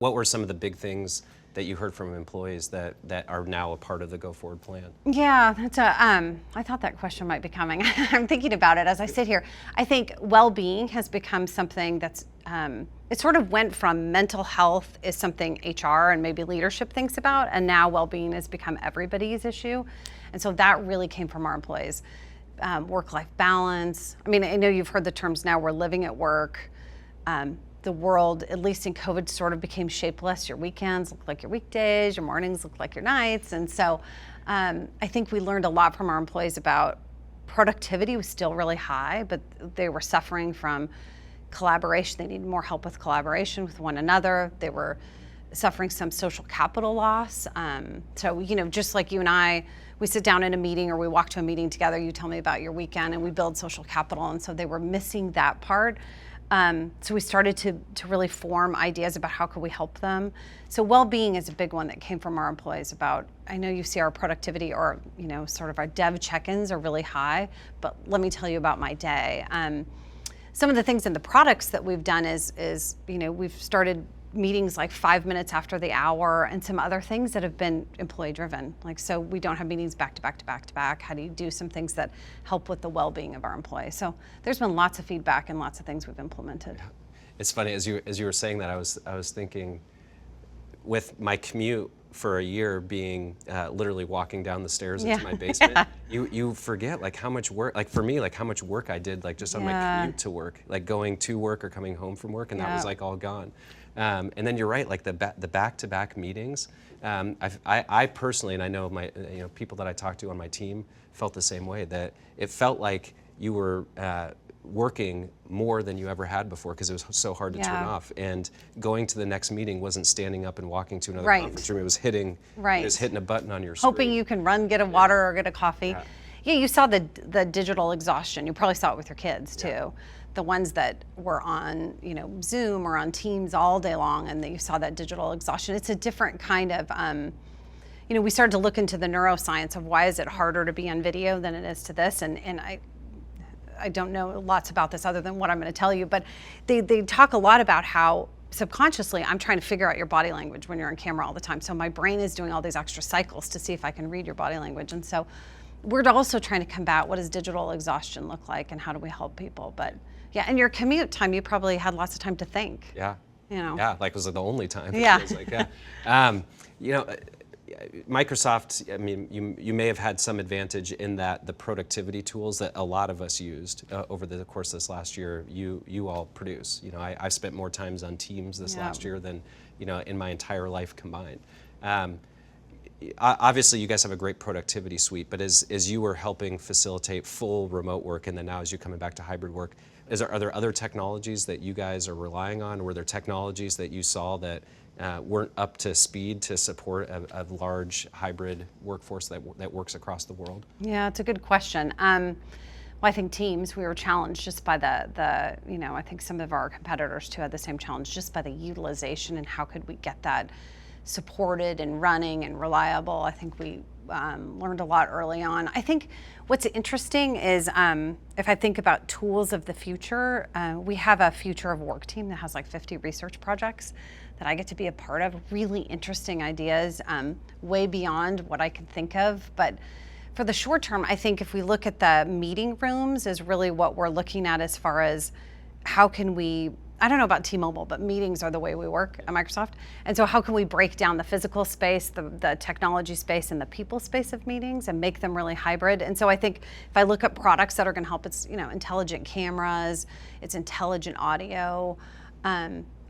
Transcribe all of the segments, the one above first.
What were some of the big things that you heard from employees that are now a part of the Go Forward plan? Yeah, that's I thought that question might be coming. I'm thinking about it as I sit here. I think well-being has become something that's, it sort of went from mental health is something HR and maybe leadership thinks about, and now well-being has become everybody's issue. And so that really came from our employees. Work-life balance. I mean, I know you've heard the terms now, we're living at work. The world, at least in COVID, sort of became shapeless. Your weekends look like your weekdays, your mornings look like your nights. And so I think we learned a lot from our employees about productivity was still really high, but they were suffering from collaboration. They needed more help with collaboration with one another. They were suffering some social capital loss. So, just like you and I, we sit down in a meeting or we walk to a meeting together, you tell me about your weekend and we build social capital. And so they were missing that part. So we started to really form ideas about how could we help them. So well-being is a big one that came from our employees about, I know you see our productivity or, sort of our dev check-ins are really high, but let me tell you about my day. Some of the things in the products that we've done is we've started meetings like 5 minutes after the hour and some other things that have been employee driven. So we don't have meetings back to back to back to back. How do you do some things that help with the well-being of our employees? So there's been lots of feedback and lots of things we've implemented. It's funny, as you were saying that, I was thinking with my commute for a year being literally walking down the stairs into my basement, you forget how much work, for me, how much work I did just on my commute to work, going to work or coming home from work, and that was all gone. And then you're right, the back-to-back meetings. I personally, and I know my people that I talked to on my team felt the same way, that it felt like you were working more than you ever had before because it was so hard to turn off. And going to the next meeting wasn't standing up and walking to another conference room. It was hitting a button on your screen. Hoping you can run, get a water or get a coffee. Yeah, you saw the digital exhaustion. You probably saw it with your kids too. The ones that were on, Zoom or on Teams all day long, and you saw that digital exhaustion. It's a different kind of, we started to look into the neuroscience of why is it harder to be on video than it is to this, and I don't know lots about this other than what I'm going to tell you, but they talk a lot about how subconsciously I'm trying to figure out your body language when you're on camera all the time. So my brain is doing all these extra cycles to see if I can read your body language, and so we're also trying to combat what does digital exhaustion look like and how do we help people. But yeah, and your commute time, you probably had lots of time to think. Yeah. Yeah, was it the only time? Yeah. It feels Microsoft, I mean, you may have had some advantage in that the productivity tools that a lot of us used over the course of this last year, you all produce. I spent more times on Teams this last year than, in my entire life combined. Obviously, you guys have a great productivity suite, but as you were helping facilitate full remote work, and then now as you're coming back to hybrid work, are there other technologies that you guys are relying on? Were there technologies that you saw that weren't up to speed to support a large hybrid workforce that works across the world? Yeah, it's a good question. Well, I think Teams, we were challenged just by I think some of our competitors too had the same challenge, just by the utilization and how could we get that supported and running and reliable. I think we learned a lot early on. I think what's interesting is if I think about tools of the future, we have a future of work team that has 50 research projects that I get to be a part of, really interesting ideas, way beyond what I could think of. But for the short term, I think if we look at the meeting rooms is really what we're looking at as far as how can we, I don't know about T-Mobile, but meetings are the way we work at Microsoft. And so how can we break down the physical space, the technology space, and the people space of meetings and make them really hybrid? And so I think if I look at products that are going to help, it's intelligent cameras, it's intelligent audio.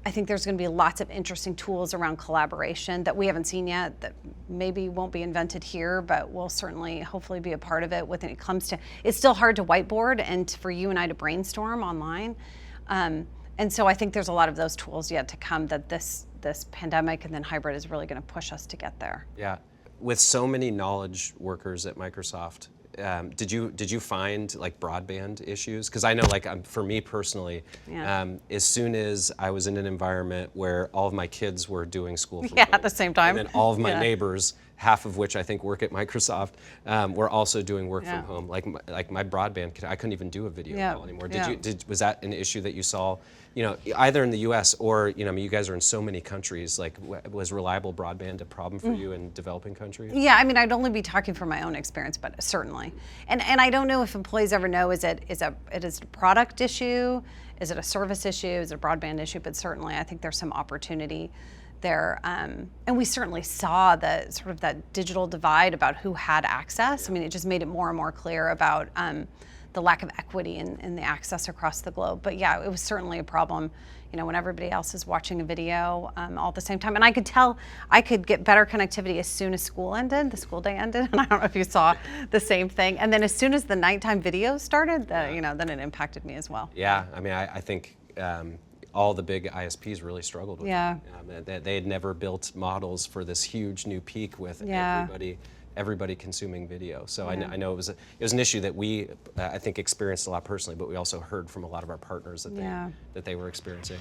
I think there's going to be lots of interesting tools around collaboration that we haven't seen yet that maybe won't be invented here, but will certainly hopefully be a part of it when it comes to, it's still hard to whiteboard and for you and I to brainstorm online. And so I think there's a lot of those tools yet to come that this pandemic and then hybrid is really going to push us to get there. Yeah. With so many knowledge workers at Microsoft, did you find broadband issues? Because I know for me personally, as soon as I was in an environment where all of my kids were doing school from home, at the same time, and then all of my neighbors half of which I think work at Microsoft, were also doing work from home. Like my broadband, I couldn't even do a video call anymore. Was that an issue that you saw, either in the U.S. or, you guys are in so many countries, like was reliable broadband a problem for you in developing countries? Yeah, I mean, I'd only be talking from my own experience, but certainly. And I don't know if employees ever know, is it a product issue? Is it a service issue? Is it a broadband issue? But certainly I think there's some opportunity there. And we certainly saw the sort of that digital divide about who had access. I mean, it just made it more and more clear about the lack of equity in the access across the globe. But yeah, it was certainly a problem, when everybody else is watching a video all at the same time. And I could tell I could get better connectivity as soon as the school day ended. And I don't know if you saw the same thing. And then as soon as the nighttime videos started, then it impacted me as well. Yeah, I mean, I think all the big ISPs really struggled with it. They had never built models for this huge new peak with everybody consuming video. So I know it was an issue that we, I think, experienced a lot personally, but we also heard from a lot of our partners that they were experiencing.